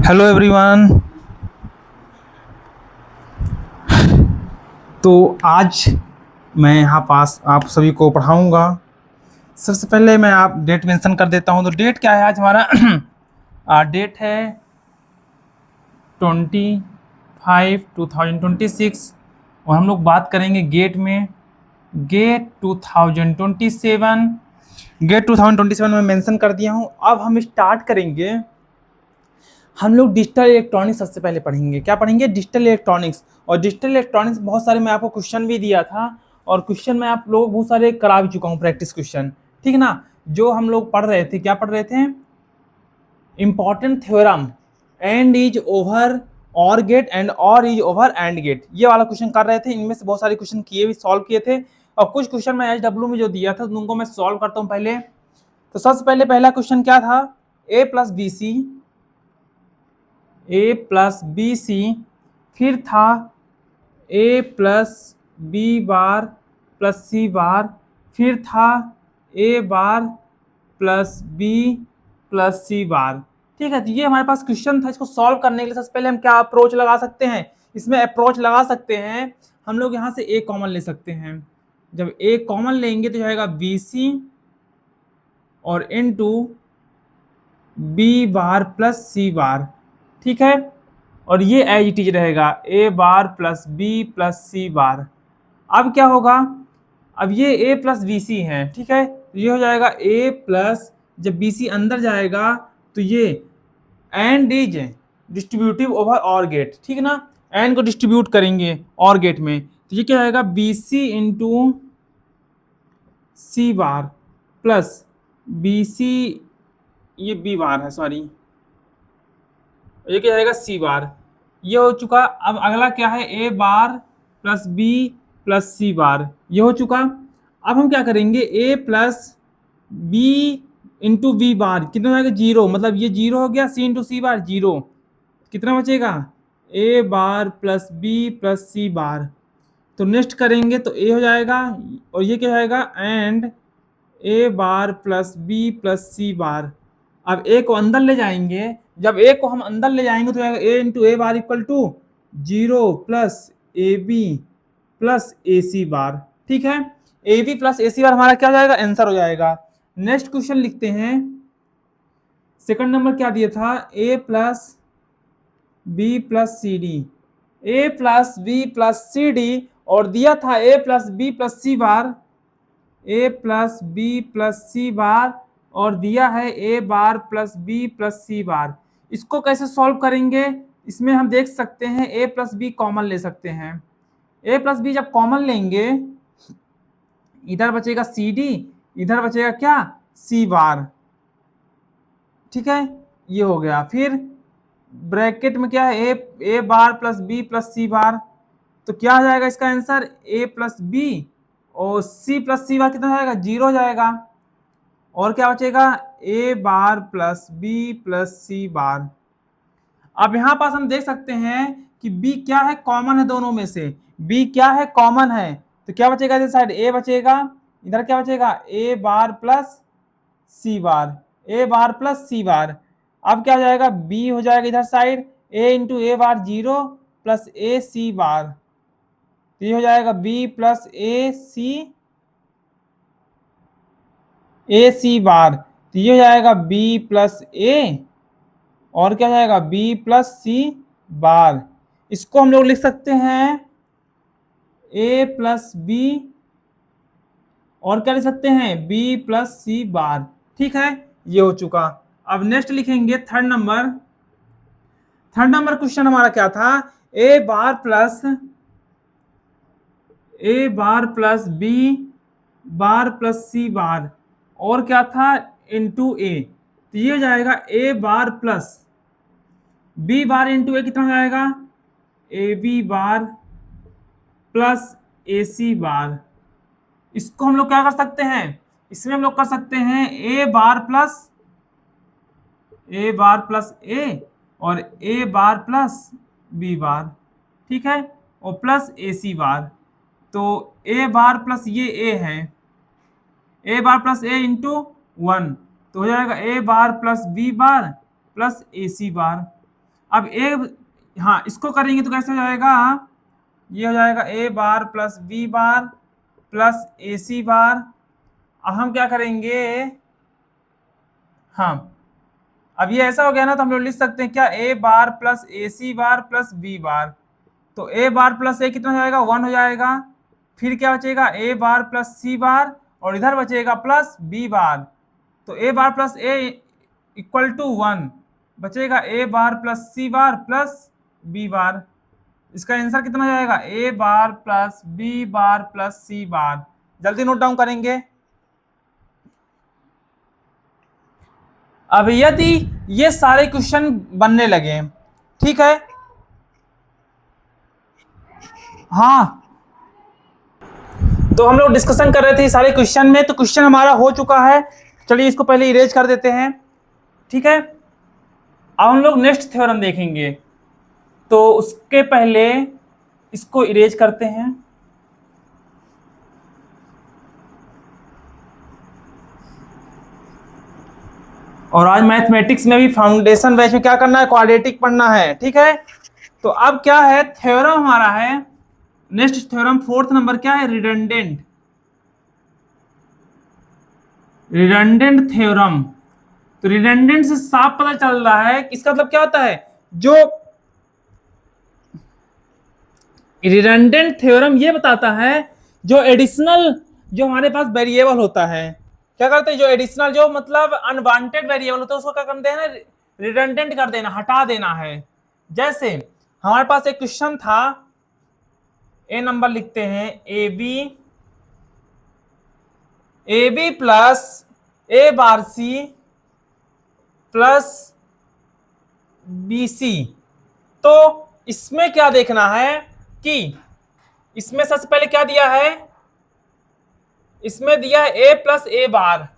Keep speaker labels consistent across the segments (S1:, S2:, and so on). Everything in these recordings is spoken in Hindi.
S1: Hello everyone. तो आज मैं यहाँ पास आप सभी को पढ़ाऊँगा। सबसे पहले मैं आप डेट मेंशन कर देता हूँ। तो डेट क्या है आज हमारा डेट है 25/2026 और हम लोग बात करेंगे गेट में। गेट 2027 में मेंशन कर दिया हूँ। अब हम स्टार्ट करेंगे। हम लोग डिजिटल इलेक्ट्रॉनिक्स सबसे पहले पढ़ेंगे। क्या पढ़ेंगे? Digital electronics. और डिजिटल इलेक्ट्रॉनिक्स बहुत सारे मैं आपको क्वेश्चन भी दिया था और क्वेश्चन मैं आप लोग बहुत सारे करा भी चुका हूँ, प्रैक्टिस क्वेश्चन। ठीक ना? जो हम लोग पढ़ रहे थे, क्या पढ़ रहे थे? Important theorem, and is over और गेट एंड और इज ओवर एंड गेट, ये वाला क्वेश्चन कर रहे थे। इनमें से बहुत सारे क्वेश्चन किए भी, सॉल्व किए थे और कुछ क्वेश्चन मैं HW में जो दिया था उनको मैं सॉल्व करता हूँ पहले। तो सबसे पहले पहला क्वेश्चन क्या था? a प्लस बी सी, फिर था a plus B bar plus C bar, फिर था a bar plus B plus C bar. ठीक है, तो ये हमारे पास क्वेश्चन था। इसको सॉल्व करने के लिए सबसे पहले हम क्या अप्रोच लगा सकते हैं? इसमें अप्रोच लगा सकते हैं हम लोग। यहाँ से a कॉमन ले सकते हैं। जब a कॉमन लेंगे तो जाएगा बी सी और into B bar plus C bar. ठीक है, और ये एज इट इज रहेगा a bar plus B plus C bar. अब क्या होगा? अब ये a प्लस बी सी है। ठीक है, तो ये हो जाएगा a प्लस, जब बी सी अंदर जाएगा तो ये एंड इज डिस्ट्रीब्यूटिव ओवर और गेट। ठीक है ना? एंड को डिस्ट्रीब्यूट करेंगे और गेट में, तो ये क्या आएगा? B C into C bar plus B सी, ये बी बार है, सॉरी, ये क्या आएगा? सी बार। ये हो चुका। अब अगला क्या है? A bar plus B plus C bar, ये हो चुका। अब हम क्या करेंगे? A plus B into B bar कितना हो जाएगा? 0, मतलब ये 0 हो गया। सी इंटू सी बार 0, कितना बचेगा? A bar plus B plus C bar. तो नेक्स्ट करेंगे तो ए हो जाएगा और ये क्या जाएगा? And A bar plus B plus C bar. अब ए को अंदर ले जाएंगे। जब ए को हम अंदर ले जाएंगे तो A into A bar equal to 0 plus A B plus A C bar. ठीक है, A B plus A C बार हमारा क्या हो जाएगा? आंसर हो जाएगा। नेक्स्ट क्वेश्चन लिखते हैं। सेकंड नंबर क्या दिया था? A plus B plus C D, A plus B plus C D, और दिया था A plus B plus C bar, A plus B plus C bar, और दिया है A bar plus B plus C bar. इसको कैसे सॉल्व करेंगे? इसमें हम देख सकते हैं ए प्लस बी कॉमन ले सकते हैं। ए प्लस बी जब कॉमन लेंगे, इधर बचेगा सी डी, इधर बचेगा क्या? सी बार। ठीक है, ये हो गया। फिर ब्रैकेट में क्या है? A bar plus B plus C bar. तो क्या आ जाएगा इसका आंसर? ए प्लस बी और सी प्लस सी बार कितना हो जाएगा? 0 हो जाएगा। और क्या बचेगा? A bar plus B plus C bar. अब यहां पास हम देख सकते हैं कि बी क्या है? कॉमन है दोनों में से। बी क्या है? कॉमन है। तो क्या बचेगा इधर साइड? ए बचेगा। इधर क्या बचेगा? A bar plus C bar, A bar plus C bar. अब क्या हो जाएगा? बी हो जाएगा इधर side, A into A bar 0 plus A C bar. तो ये हो जाएगा B plus A C bar. तो ये हो जाएगा बी प्लस ए, और क्या हो जाएगा? B plus C bar. इसको हम लोग लिख सकते हैं ए प्लस बी, और क्या लिख सकते हैं? B plus C bar. ठीक है, ये हो चुका। अब नेक्स्ट लिखेंगे third number. Third number question हमारा क्या था? ए bar plus B bar plus C bar, और क्या था? इंटू ए। तो ये हो जाएगा A bar plus B bar into ए, कितना हो जाएगा? A B bar plus A C bar. इसको हम लोग क्या कर सकते हैं? इसमें हम लोग कर सकते हैं ए बार प्लस ए और A bar plus B bar. ठीक है, और प्लस ए सी बार। तो ए बार प्लस ये ए है, A bar plus A into 1, तो हो जाएगा A bar plus B bar plus A C bar. अब ए, हाँ इसको करेंगे तो कैसे हो जाएगा, ये हो जाएगा A bar plus B bar plus A C bar. अब हम क्या करेंगे, हाँ अब ये ऐसा हो गया ना, तो हम लोग लिख सकते हैं क्या, ए bar plus A C bar plus B bar. तो ए बार प्लस ए कितना हो जाएगा, 1 हो जाएगा। फिर क्या बचेगा, A bar plus C bar, और इधर बचेगा प्लस बी बार। तो A bar plus A equal to 1, बचेगा A bar plus C bar plus B bar. इसका आंसर कितना हो जाएगा, A bar plus B bar plus C bar. जल्दी नोट डाउन करेंगे। अब यदि ये सारे क्वेश्चन बनने लगे, ठीक है, हाँ तो हम लोग डिस्कशन कर रहे थे सारे क्वेश्चन में, तो क्वेश्चन हमारा हो चुका है। चलिए इसको पहले इरेज कर देते हैं, ठीक है। अब हम लोग नेक्स्ट थ्योरम देखेंगे, तो उसके पहले इसको इरेज करते हैं। और आज मैथमेटिक्स में भी फाउंडेशन बैच में क्या करना है, क्वाड्रेटिक पढ़ना है, ठीक है। तो अब क्या है, थ्योरम हमारा है नेक्स्ट थ्योरम, फोर्थ नंबर क्या है, रिडंडेंट थ्योरम। तो रिडंडेंट से साफ पता चल रहा है कि इसका मतलब क्या होता है, जो रिडंडेंट थ्योरम ये बताता है जो एडिशनल, जो हमारे पास वेरिएबल होता है, क्या करते हैं, जो एडिशनल, जो मतलब अनवांटेड वेरिएबल होता है उसको क्या करते हैं ना, रिडंडेंट कर देना, हटा देना है। जैसे हमारे पास एक क्वेश्चन था, ए नंबर लिखते हैं, A B plus A bar C plus B C. तो इसमें क्या देखना है कि इसमें सबसे पहले क्या दिया है, इसमें दिया है ए प्लस ए बार,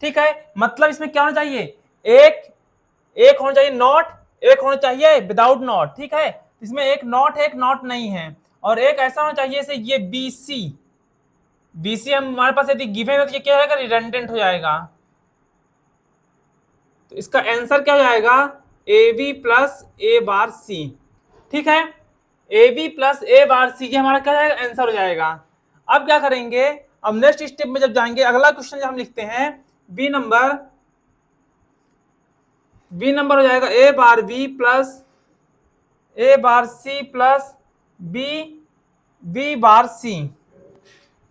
S1: ठीक है। मतलब इसमें क्या होना चाहिए, एक होना चाहिए नॉट, एक होना चाहिए विदाउट नॉट, ठीक है। इसमें एक नॉट है, एक नॉट नहीं है, और एक ऐसा होना चाहिए जैसे ये बी सी हमारे पास यदि गिवन है तो ये क्या होगा, रिडंडेंट हो जाएगा। तो इसका आंसर क्या हो जाएगा, A B plus A bar C, ठीक है। A B plus A bar सी, ये हमारा क्या जाएगा, आंसर हो जाएगा। अब क्या करेंगे, अब नेक्स्ट स्टेप में जब जाएंगे, अगला क्वेश्चन जब हम लिखते हैं, बी नंबर हो जाएगा A bar B plus A bar C plus B bar C,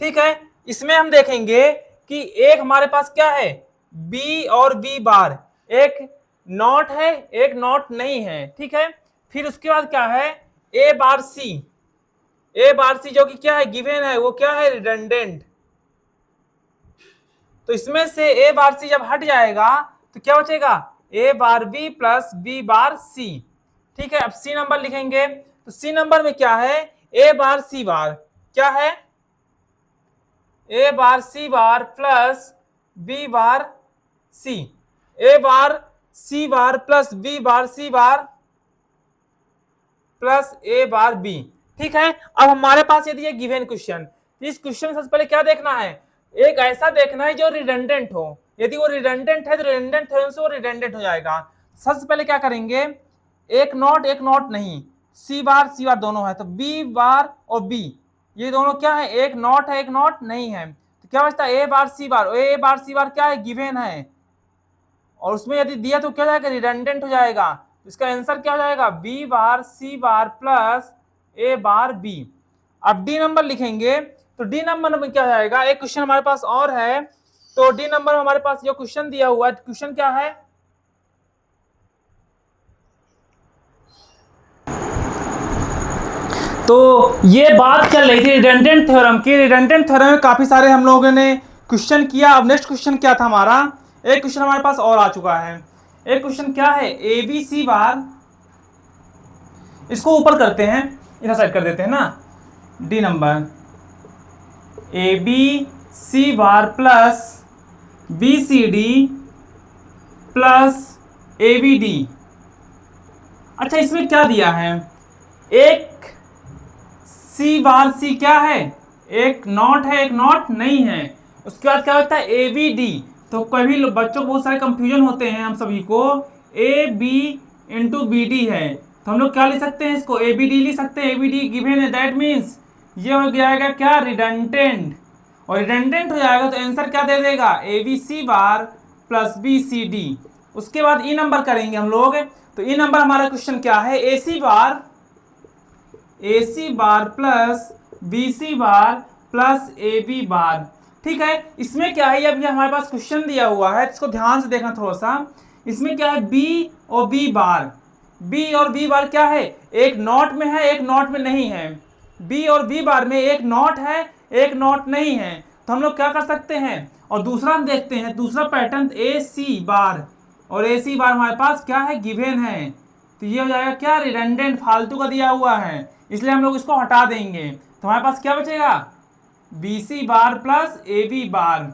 S1: ठीक है। इसमें हम देखेंगे कि एक हमारे पास क्या है, बी और बी बार, एक नॉट है एक नॉट नहीं है, ठीक है। फिर उसके बाद क्या है, ए बार सी जो कि क्या है, गिवन है, वो क्या है, रिडंडेंट। तो इसमें से ए बार सी जब हट जाएगा तो क्या बचेगा, A bar B plus B bar C, ठीक है। अब सी नंबर लिखेंगे, तो सी नंबर में क्या है, ए बार सी बार क्या है, A bar C bar plus B bar C, A bar C bar plus B bar C bar plus A bar B, ठीक है। अब हमारे पास यदि ये गिवन क्वेश्चन, इस क्वेश्चन में सबसे पहले क्या देखना है, एक ऐसा देखना है जो रिडंडेंट हो। यदि वो रिडंडेंट है तो रिडंडेंट थ्योरम से वो रिडंडेंट हो जाएगा। सबसे पहले क्या करेंगे, एक नॉट नहीं, सी बार दोनों है, तो बी बार और बी ये दोनों क्या है, एक नॉट है एक नॉट नहीं है, तो क्या बचता है, ए बार सी बार क्या है, गिवन है, और उसमें यदि दिया तो क्या जाएगा, रिडंडेंट हो जाएगा। इसका आंसर क्या हो जाएगा, B bar C bar plus A bar B. अब डी नंबर लिखेंगे, तो डी नंबर में क्या जाएगा, एक क्वेश्चन हमारे पास और है, तो डी नंबर में हमारे पास जो क्वेश्चन दिया हुआ है, क्वेश्चन क्या है, तो ये बात चल रही थी रिडंडेंट थ्योरम की। रिडंडेंट थ्योरम में काफी सारे हम लोगों ने क्वेश्चन किया। अब नेक्स्ट क्वेश्चन क्या था हमारा, एक क्वेश्चन हमारे पास और आ चुका है। एक क्वेश्चन क्या है, ए बी सी बार, इसको ऊपर करते हैं, इधर साइड कर देते हैं ना, D number A B C bar plus B C D plus A B D. अच्छा इसमें क्या दिया है, एक सी बार सी क्या है, एक नॉट है एक नॉट नहीं है, उसके बाद क्या होता है, ए बी डी। तो कभी बच्चों को बहुत सारे कंफ्यूजन होते हैं हम सभी को, A B into B D है, तो हम लोग क्या लिख सकते हैं, इसको ए बी डी लिख सकते हैं। ए बी डी गिवन है, दैट मीन्स ये हो जाएगा क्या, रिडंडेंट। और रिडंडेंट हो जाएगा तो आंसर क्या दे देगा, A B C bar plus B C D. उसके बाद ई नंबर करेंगे हम लोग, तो ई नंबर हमारा क्वेश्चन क्या है, A C bar plus B C bar plus A B bar. ठीक है, इसमें क्या है, अभी हमारे पास क्वेश्चन दिया हुआ है, इसको ध्यान से देखना थोड़ा सा। इसमें क्या है, बी और बी बार, बी और बी बार क्या है, एक नॉट में है एक नॉट में नहीं है। बी और बी बार में एक नॉट है एक नॉट नहीं है, तो हम लोग क्या कर सकते हैं। और दूसरा हम देखते हैं, दूसरा पैटर्न ए सी बार, और ए सी बार हमारे पास क्या है, गिवन है, तो ये हो जाएगा क्या, रिडंडेंट, फालतू का दिया हुआ है, इसलिए हम लोग इसको हटा देंगे। तो हमारे पास क्या बचेगा, B C bar plus A B bar.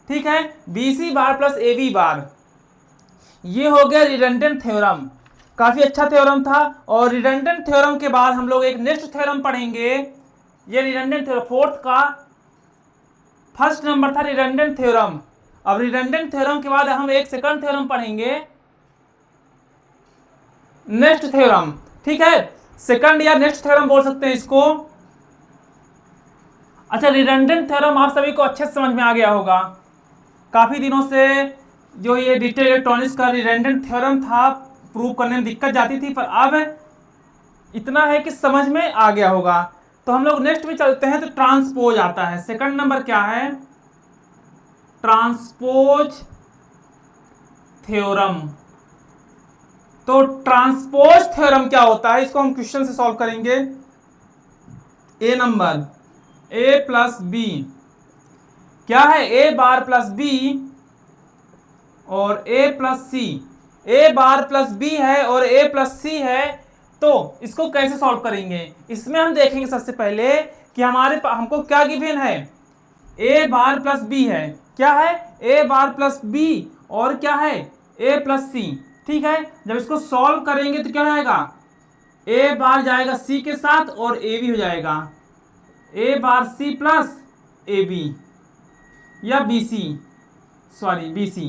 S1: ठीक है, B C bar plus A B bar, ये हो गया रिडंडेंट थ्योरम। काफी अच्छा थ्योरम था। और रिडंडेंट थ्योरम के बाद हम लोग एक नेक्स्ट थ्योरम पढ़ेंगे, ये रिडंडेंट थ्योरम फोर्थ का फर्स्ट नंबर था, रिडंडेंट थ्योरम। अब रिडंडेंट थ्योरम के बाद हम एक सेकंड थ्योरम पढ़ेंगे, नेक्स्ट थ्योरम। ठीक है, सेकंड या नेक्स्ट थ्योरम बोल सकते हैं इसको। अच्छा, रिडंडेंट थ्योरम आप सभी को अच्छे से समझ में आ गया होगा। काफी दिनों से जो ये डिजिटल इलेक्ट्रॉनिक्स का रिडंडेंट थ्योरम था, प्रूव करने में दिक्कत जाती थी, पर अब इतना है कि समझ में आ गया होगा। तो हम लोग नेक्स्ट में चलते हैं, तो ट्रांसपोज आता है। सेकंड नंबर क्या है, ट्रांसपोज थ्योरम। तो ट्रांसपोज थ्योरम क्या होता है, इसको हम क्वेश्चन से सॉल्व करेंगे। ए नंबर, ए प्लस बी क्या है, ए बार प्लस बी और ए plus C. A bar plus B है और ए प्लस सी है, तो इसको कैसे सॉल्व करेंगे। इसमें हम देखेंगे सबसे पहले कि हमको क्या गिवन है, ए बार प्लस बी है, क्या है, ए बार प्लस बी और क्या है, ए प्लस सी। ठीक है, जब इसको सॉल्व करेंगे तो क्या जाएगा, ए बार जाएगा सी के साथ और ए बी हो जाएगा, A bar C plus A B या B C, sorry B C,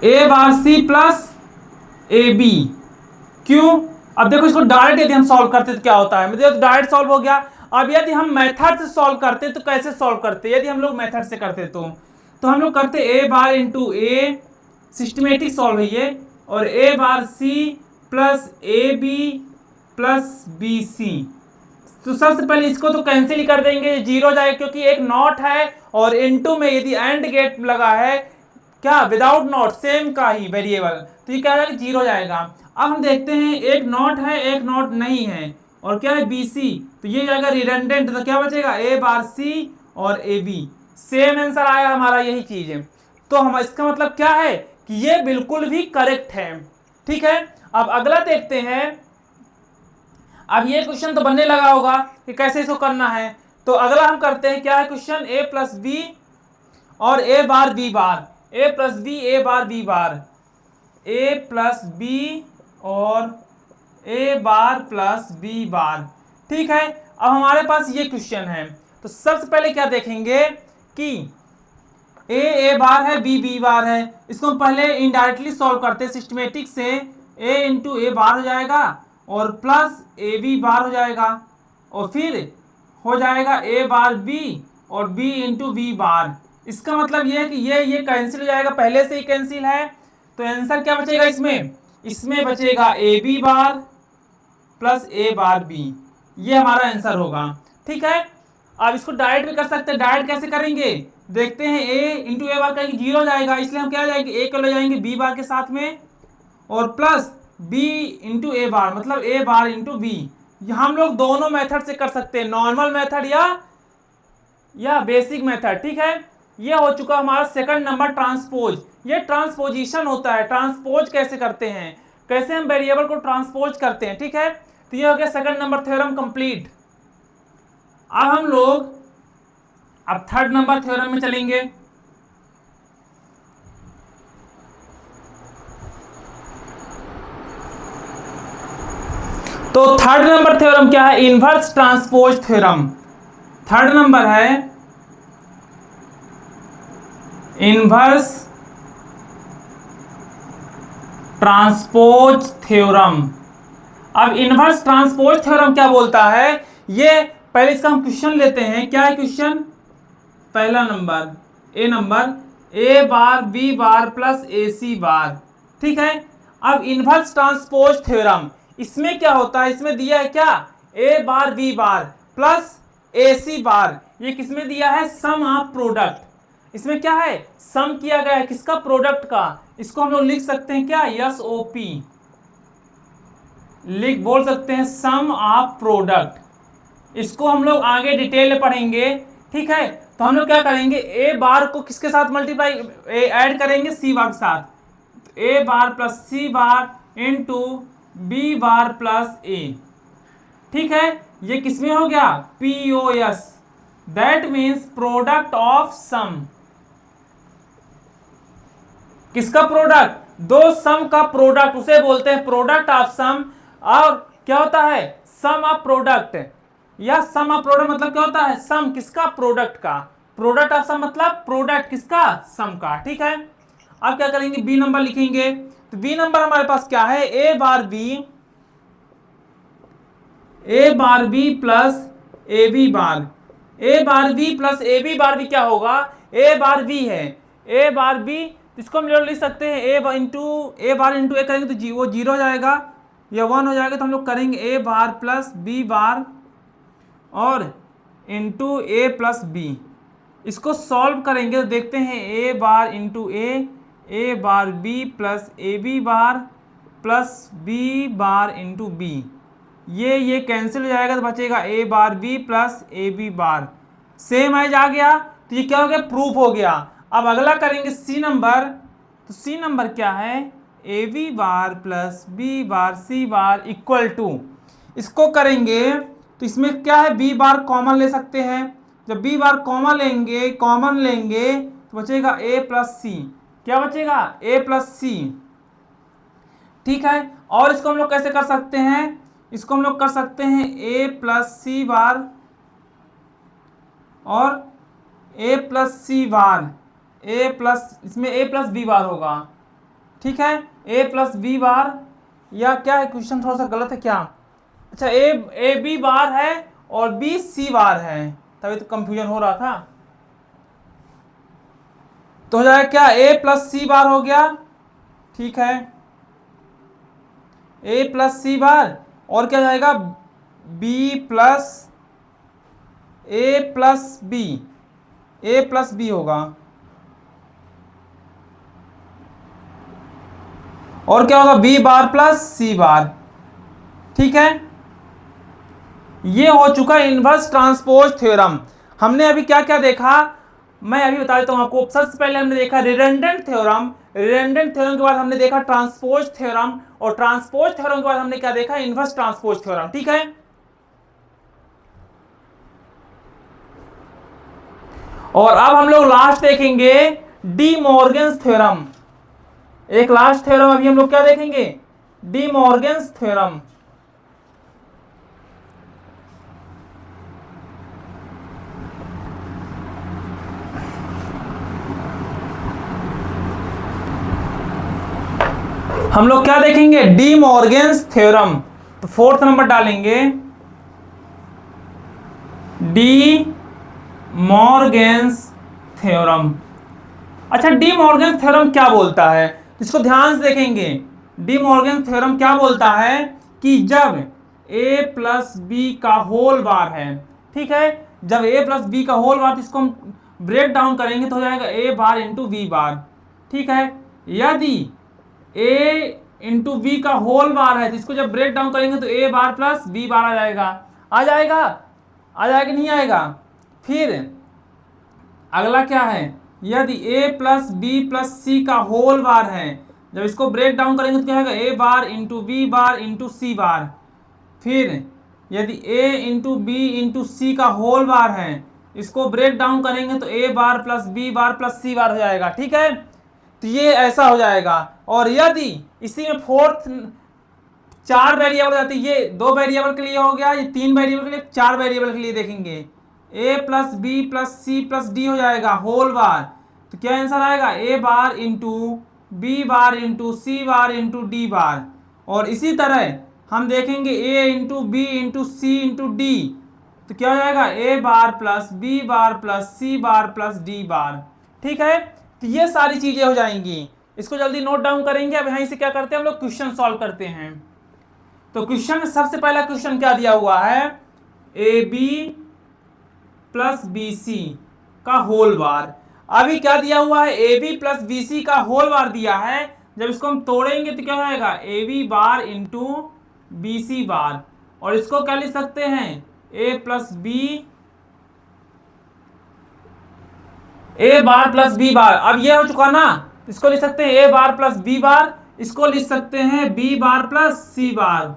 S1: A bar C plus A B. क्यों, अब देखो इसको डायरेक्ट यदि हम सॉल्व करते तो क्या होता है, मतलब डायरेक्ट सॉल्व हो गया। अब यदि हम मेथड से सॉल्व करते तो कैसे सॉल्व करते, यदि हम लोग मेथड से करते तो हम लोग करते A bar into A, systematic solve है ये, और A bar C plus A B plus B C. तो सबसे पहले इसको तो कैंसिल ही कर देंगे, जीरो जाएगा, क्योंकि एक नॉट है और इनटू में यदि एंड गेट लगा है, क्या, विदाउट नॉट, सेम का ही वेरिएबल, तो ये क्या जाएगा, जीरो जाएगा। अब हम देखते हैं, एक नॉट है एक नॉट नहीं है, और क्या है, बी सी, तो ये जाएगा रिडंडेंट, तो क्या बचेगा, ए बार सी और ए बी। सेम आंसर आया हमारा, यही चीज है। तो हम इसका मतलब क्या है कि ये बिल्कुल भी करेक्ट है। ठीक है, अब अगला देखते हैं। अब ये क्वेश्चन तो बनने लगा होगा कि कैसे इसको करना है, तो अगला हम करते हैं, क्या है क्वेश्चन, ए प्लस बी और A bar B bar, A plus B A bar B bar, A plus B और A bar plus B bar. ठीक है, अब हमारे पास ये क्वेश्चन है, तो सबसे पहले क्या देखेंगे कि ए बार है बी बी बार है, इसको हम पहले इनडायरेक्टली सॉल्व करते हैं सिस्टमेटिक से, ए इंटू ए बार हो जाएगा और प्लस ए बी बार हो जाएगा, और फिर हो जाएगा ए बार बी और बी इंटू बी बार। इसका मतलब ये है कि ये कैंसिल हो जाएगा, पहले से ही कैंसिल है, तो आंसर क्या बचेगा इसमें बचेगा A B bar plus A bar B, ये हमारा आंसर होगा। ठीक है, अब इसको डायरेक्ट भी कर सकते हैं, डायरेक्ट कैसे करेंगे देखते हैं, ए इंटू ए बार करेंगे जीरो जाएगा, इसलिए हम क्या जाएंगे, ए को ले जाएंगे बी बार के साथ में, और प्लस बी इंटू ए बार, मतलब ए बार इंटू बी। हम लोग दोनों मेथड से कर सकते हैं, नॉर्मल मेथड या बेसिक मेथड। ठीक है, ये हो चुका हमारा सेकंड नंबर ट्रांसपोज। ये ट्रांसपोजिशन होता है, ट्रांसपोज कैसे करते हैं, कैसे हम वेरिएबल को ट्रांसपोज करते हैं। ठीक है, तो ये हो गया सेकंड नंबर थ्योरम कंप्लीट। अब हम लोग थर्ड नंबर थ्योरम में चलेंगे। तो थर्ड नंबर थ्योरम क्या है, inverse transpose theorem. Third number है इनवर्स ट्रांसपोज थ्योरम। अब इनवर्स ट्रांसपोज थ्योरम क्या बोलता है, ये पहले इसका हम क्वेश्चन लेते हैं। क्या है क्वेश्चन? पहला नंबर A bar B bar plus A C bar, ठीक है। अब इनवर्स ट्रांसपोज थ्योरम, इसमें क्या होता है, इसमें दिया है क्या, ए bar B bar plus A C bar, ये किसमें दिया है, सम ऑफ प्रोडक्ट। इसमें क्या है, सम किया गया है किसका, प्रोडक्ट का। इसको हम लोग लिख सकते हैं क्या, यस ओ पी लिख बोल सकते हैं, सम ऑफ प्रोडक्ट। इसको हम लोग आगे डिटेल में पढ़ेंगे, ठीक है। तो हम लोग क्या करेंगे, ए बार को किसके साथ मल्टीप्लाई ऐड करेंगे, सी बार के साथ। A bar plus C bar into B bar plus A, ठीक है। ये किसमें हो गया, POS, that means product of sum. किसका प्रोडक्ट, दो सम का प्रोडक्ट, उसे बोलते हैं प्रोडक्ट ऑफ सम। और क्या होता है, सम ऑफ प्रोडक्ट, या सम ऑफ प्रोडक्ट मतलब क्या होता है, सम किसका, प्रोडक्ट का। प्रोडक्ट ऑफ सम मतलब प्रोडक्ट किसका, सम का, ठीक है। अब क्या करेंगे, बी नंबर लिखेंगे। तो बी नंबर हमारे पास क्या है, A bar B plus A B bar. A bar B plus A B bar भी क्या होगा, ए बार बी है, ए बार बी, इसको हम लिख सकते हैं ए बार इंटू ए करेंगे तो वो जीरो हो जाएगा या 1 हो जाएगा। तो हम लोग करेंगे ए बार प्लस बी बार और इंटू ए प्लस बी। इसको सॉल्व करेंगे तो देखते हैं A bar into A bar B plus A B bar plus B bar into B, ये कैंसिल हो जाएगा तो बचेगा A bar B plus A B bar, same as आ गया। तो ये क्या हो गया, प्रूफ हो गया। अब अगला करेंगे सी नंबर। तो सी नंबर क्या है, A B bar plus B bar C bar equal to, इसको करेंगे तो इसमें क्या है, बी बार कॉमन ले सकते हैं। जब बी बार कॉमन लेंगे तो बचेगा ए प्लस सी, क्या बचेगा, ए प्लस सी, ठीक है। और इसको हम लोग कैसे कर सकते हैं, इसको हम लोग कर सकते हैं ए प्लस सी बार और ए plus C bar, A plus, इसमें ए प्लस बी बार होगा, ठीक है, ए प्लस बी बार। या क्या है, क्वेश्चन थोड़ा सा गलत है क्या, अच्छा ए बी बार है और बी सी बार है, तभी तो कंफ्यूजन हो रहा था। तो हो जाएगा क्या, ए प्लस सी बार हो गया, ठीक है, ए प्लस सी बार, और क्या जाएगा, B plus A plus B होगा, और क्या होगा, B bar plus C bar, ठीक है। ये हो चुका इनवर्स ट्रांसपोज थ्योरम। हमने अभी क्या क्या देखा, मैं अभी बता देता हूं आपको। सबसे पहले हमने देखा रिडंडेंट थ्योरम, रिडंडेंट थ्योरम के बाद हमने देखा ट्रांसपोज थ्योरम, और ट्रांसपोज थ्योरम के बाद हमने क्या देखा, इनवर्स ट्रांसपोज थ्योरम, ठीक है। और अब हम लोग लास्ट देखेंगे डी मॉर्गन्स थ्योरम। एक लास्ट थ्योरम अभी हम लोग क्या देखेंगे, डी मॉर्गन्स थ्योरम। हम लोग क्या देखेंगे, डी मॉर्गन्स थ्योरम। तो फोर्थ नंबर डालेंगे, डी मॉर्गन्स थ्योरम। अच्छा, डी मॉर्गन्स थ्योरम क्या बोलता है, इसको ध्यान से देखेंगे। डी मॉर्गन्स थ्योरम क्या बोलता है कि जब a प्लस बी का होल बार है, ठीक है, जब a प्लस बी का होल बार, इसको हम ब्रेक डाउन करेंगे तो हो जाएगा a bar into B bar, ठीक है। यदि a इंटू बी का होल बार है तो इसको जब ब्रेक डाउन करेंगे तो a bar plus B bar आ जाएगा नहीं आएगा। फिर अगला क्या है, यदि a plus B plus C का होल बार है, जब इसको ब्रेक डाउन करेंगे तो क्या होगा, a bar into B bar into C bar. फिर यदि a into B into C का होल बार है, इसको ब्रेक डाउन करेंगे तो a bar plus B bar plus C bar हो जाएगा, ठीक है। तो ये ऐसा हो जाएगा। और यदि इसी में फोर्थ 4 वेरिएबल हो जाती है, ये 2 वेरिएबल के लिए हो गया, ये 3 वेरिएबल के लिए, 4 वेरिएबल के लिए देखेंगे, a plus B plus C plus D हो जाएगा होल बार। तो क्या आंसर आएगा, a bar into B bar into C bar into D bar. और इसी तरह हम देखेंगे A into B into C into D, तो क्या हो जाएगा A bar plus B bar plus C bar plus D bar. ठीक है, तो ये सारी चीजें हो जाएंगी। इसको जल्दी नोट डाउन करेंगे। अब यहीं से क्या करते हैं हम लोग, क्वेश्चन सॉल्व करते हैं। तो क्वेश्चन में सबसे पहला क्वेश्चन क्या दिया हुआ है, A B plus B C का होल बार। अभी क्या दिया हुआ है, A B plus B C का होल बार दिया है। जब इसको हम तोड़ेंगे तो क्या हो जाएगा, A B bar into B C bar. और इसको क्या लिख सकते हैं, A plus B, A bar plus B bar. अब ये हो चुका ना, इसको लिख सकते हैं ए बार प्लस बी बार, इसको लिख सकते हैं B bar plus C bar.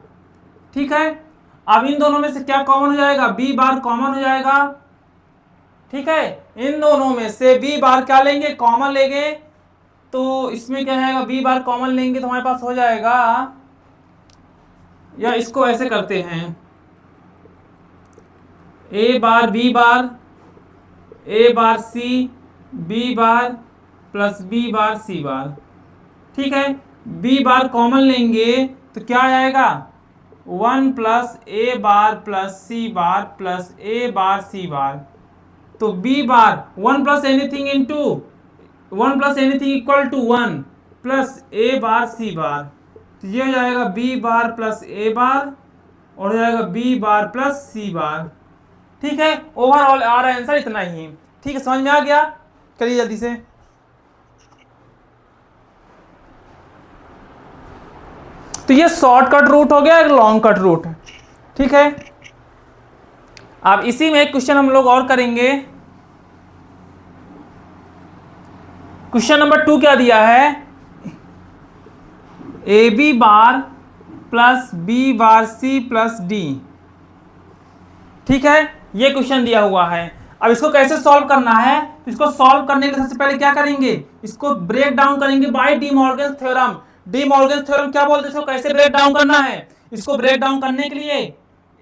S1: ठीक है, अब इन दोनों में से क्या कॉमन हो जाएगा, बी बार कॉमन हो जाएगा। ठीक है, इन दोनों में से बी बार क्या लेंगे, कॉमन लेंगे। तो इसमें क्या जाएगा, बी बार कॉमन लेंगे तो हमारे पास हो जाएगा, या इसको ऐसे करते हैं, A bar B bar, A bar C B bar plus B bar C bar. ठीक है, बी बार कॉमन लेंगे तो क्या आएगा, 1 plus A bar plus C bar plus A bar C bar. तो B bar 1 plus anything into 1 plus anything equal to 1 plus A bar C bar. तो ये हो जाएगा बी बार प्लस ए बार और हो जाएगा B bar plus C bar. ठीक है, ओवरऑल आ रहा है आंसर इतना ही। ठीक है, समझ में आ गया, करिए जल्दी से। तो ये शॉर्टकट रूट हो गया, एक लॉन्ग कट रूट। ठीक है, अब इसी में एक क्वेश्चन हम लोग और करेंगे। क्वेश्चन नंबर 2 क्या दिया है, A B bar plus B bar C plus D. ठीक है, ये क्वेश्चन दिया हुआ है। अब इसको कैसे सॉल्व करना है, तो इसको सॉल्व करने के लिए सबसे पहले क्या करेंगे, इसको ब्रेक डाउन करेंगे by De Morgan theorem. De Morgan theorem क्या बोलते हैं, इसको कैसे ब्रेक डाउन करना है। इसको ब्रेक डाउन करने के लिए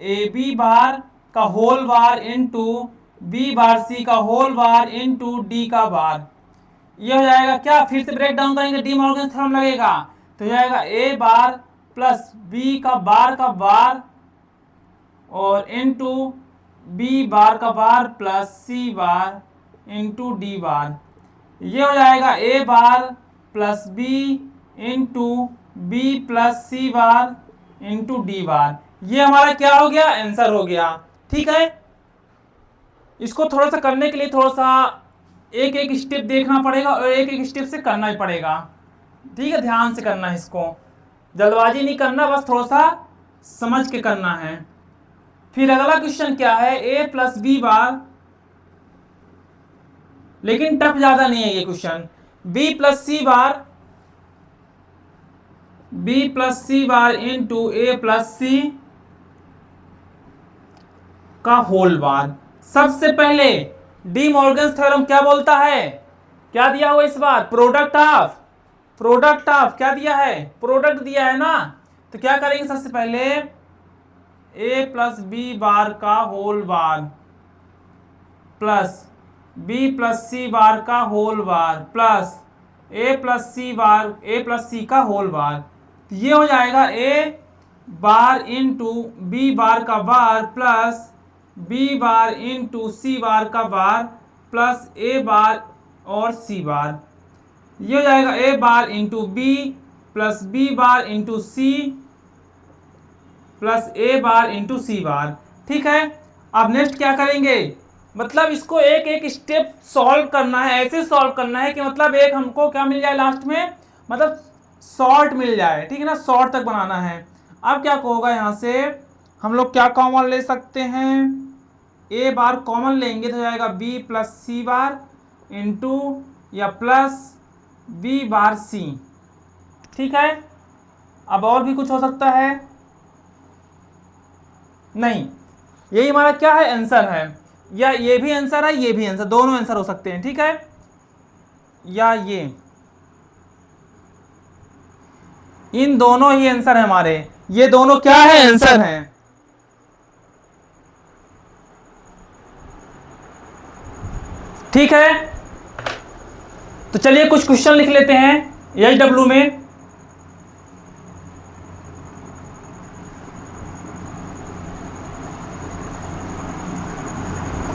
S1: ए बी बार का whole bar into B bar C का होल बार इंटू डी का बार, ये हो जाएगा क्या, फिर से ब्रेक डाउन करेंगे, डी मॉर्गन थ्योरम लगेगा तो हो जाएगा ए बार प्लस बी का बार और इंटू बी बार का bar plus C bar into D bar. ये हो जाएगा A bar plus B into B plus C bar into D bar. ये हमारा क्या हो गया, आंसर हो गया। ठीक है, इसको थोड़ा सा करने के लिए थोड़ा सा एक एक स्टेप देखना पड़ेगा और एक एक स्टेप से करना ही पड़ेगा। ठीक है, ध्यान से करना है, इसको जल्दबाजी नहीं करना, बस थोड़ा सा समझ के करना है। फिर अगला क्वेश्चन क्या है, ए प्लस बी बार, लेकिन टफ ज्यादा नहीं है ये question, B plus C bar into A plus C का होल बार। सबसे पहले डी मॉर्गन थ्योरम क्या बोलता है, क्या दिया हुआ इस बार, प्रोडक्ट ऑफ क्या दिया है, प्रोडक्ट दिया है ना। तो क्या करेंगे, सबसे पहले ए प्लस बी बार का whole bar plus B plus C bar का whole bar plus A plus C का होल बार। ये हो जाएगा A bar into B bar का bar plus B bar into C bar का बार प्लस ए बार और सी बार। ये हो जाएगा A bar into B plus B bar into C plus A bar into C bar. ठीक है, अब नेक्स्ट क्या करेंगे, मतलब इसको एक एक स्टेप सॉल्व करना है, ऐसे सॉल्व करना है कि मतलब एक हमको क्या मिल जाए लास्ट में, मतलब शॉर्ट मिल जाए। ठीक है ना, शॉर्ट तक बनाना है। अब क्या होगा, यहाँ से हम लोग क्या कॉमन ले सकते हैं, ए बार कॉमन लेंगे तो जाएगा B plus C bar into या प्लस बी बार सी। ठीक है, अब और भी कुछ हो सकता है नहीं, यही हमारा क्या है, आंसर है। या ये भी आंसर है, ये भी आंसर, दोनों आंसर हो सकते हैं। ठीक है, या ये, इन दोनों ही आंसर है हमारे, ये दोनों क्या है, आंसर हैं। ठीक है, तो चलिए कुछ क्वेश्चन लिख लेते हैं। HW में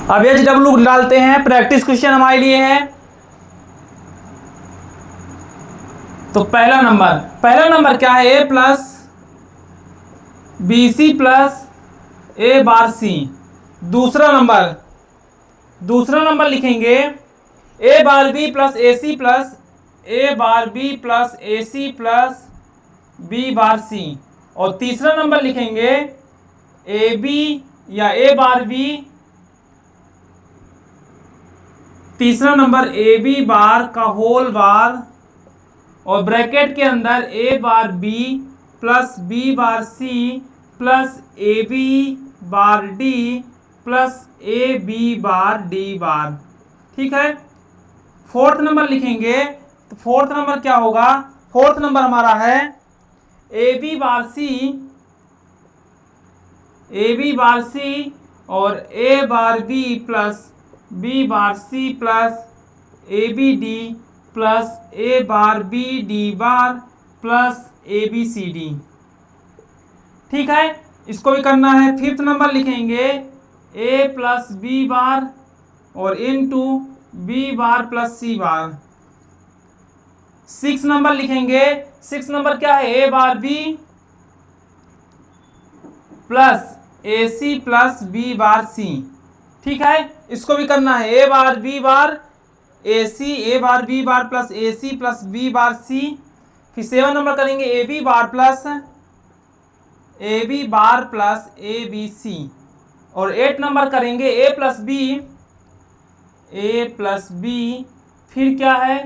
S1: अब HW डालते हैं, प्रैक्टिस क्वेश्चन हमारे लिए है। तो पहला नंबर क्या है, A plus B C plus A bar C. दूसरा नंबर लिखेंगे A bar B plus A C plus A bar B plus A C plus B bar C. और तीसरा नंबर लिखेंगे ए बी या ए बार बी, तीसरा नंबर ए बी बार का होल बार और ब्रैकेट के अंदर A bar B plus B bar C plus A B bar D plus A B bar D bar. ठीक है। फोर्थ नंबर लिखेंगे, तो फोर्थ नंबर क्या होगा, फोर्थ नंबर हमारा है ए बी बार सी और A bar B plus B bar C plus A B D plus A bar B D bar plus A B C D. ठीक है, इसको भी करना है। फिफ्थ नंबर लिखेंगे ए प्लस बी बार और into B bar plus C bar. Six number लिखेंगे, सिक्स नंबर क्या है, A bar B plus A C plus B bar C. ठीक है, इसको भी करना है, A bar B bar A C, A bar B bar plus A C plus B bar C. फिर सेवन नंबर करेंगे A B bar plus A B C. और एट नंबर करेंगे ए प्लस बी, फिर क्या है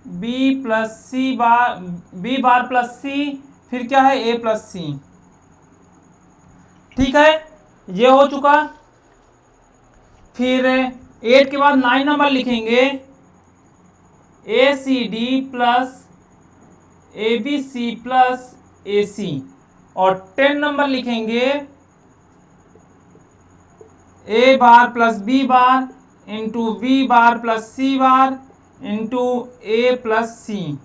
S1: बी प्लस सी बार, बी बार प्लस सी, फिर क्या है ए प्लस सी। ठीक है, ये हो चुका। फिर 8 के बाद 9 नंबर लिखेंगे A C D plus A B C plus A C. और 10 नंबर लिखेंगे A bar plus B bar into B bar plus C bar into A plus C.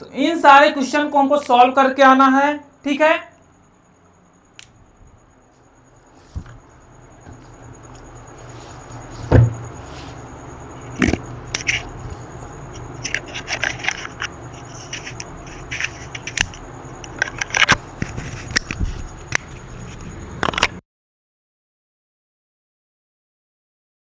S1: तो इन सारे क्वेश्चन को हमको सॉल्व करके आना है। ठीक है।